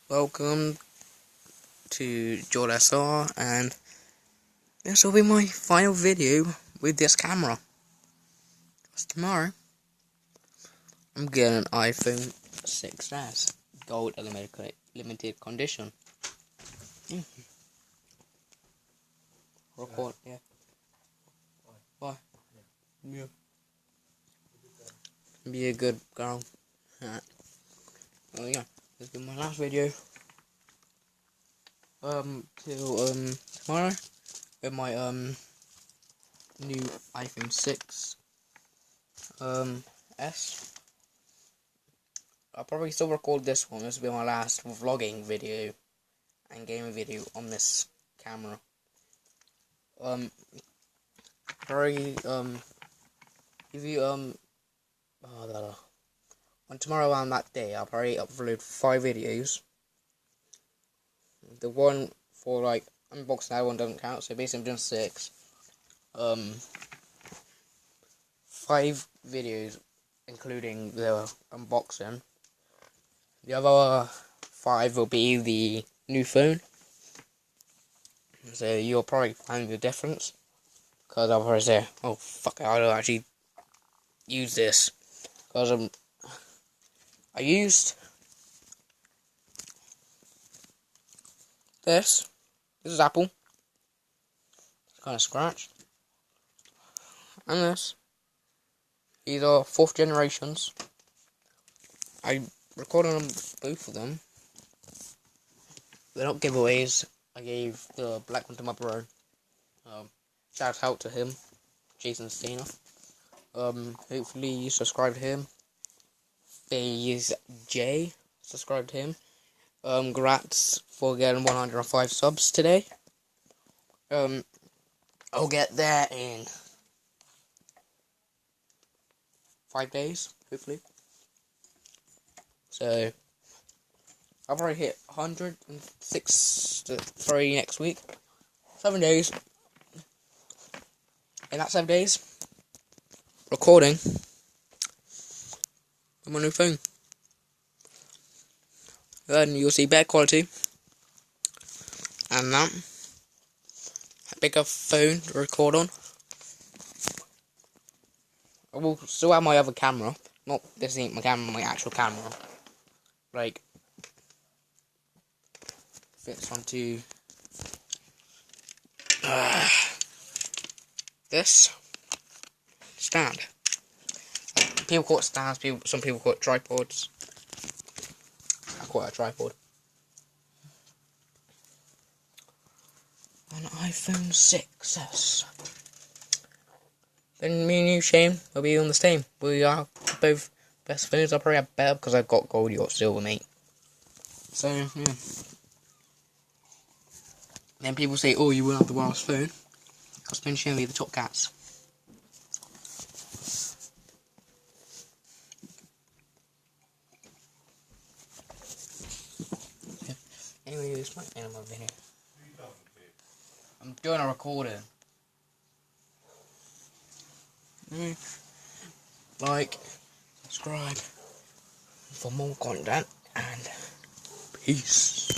Welcome to George SR, and this will be my final video with this camera. Because tomorrow I'm getting an iPhone 6s gold limited condition. Record, yeah. Why? Yeah. Be a good girl. Alright. Oh yeah, this will be my last video. Till tomorrow with my new iPhone 6 S. I'll probably still record this one. This will be my last vlogging video and gaming video on this camera. Probably if you on tomorrow on that day, I'll probably upload 5 videos. The one for like unboxing, that one doesn't count, so basically I'm doing 6. 5 videos including the unboxing. The other 5 will be the new phone. So you'll probably find the difference, because I'll probably say, oh fuck, I don't actually use this, because I used this. This is Apple. It's kind of scratched. And this. These are 4th generations. I recorded on both of them. They're not giveaways. I gave the black one to my bro. Shout out to him, Jason Steiner. Hopefully you subscribe to him. FaZe J, subscribe to him. Congrats for getting 105 subs today. I'll get there in 5 days, hopefully. So I'll probably hit 163 next week. 7 days. In that 7 days, recording on my new phone. Then you'll see better quality and that. A bigger phone to record on. I will still have my other camera. Not this ain't my camera, my actual camera. Like, fits onto this stand. People call it stands, some people call it tripods. I call it a tripod. An iPhone 6s. Then me and you, Shane, will be on the same. We are both best phones. I'll probably have better because I've got gold, you got silver, mate. So, yeah. Then people say, oh, you will have the worst phone. Because me and Shane will be the top cats. Yeah. Anyway, this might end my video. I'm doing a recording. Like, subscribe for more content, and peace.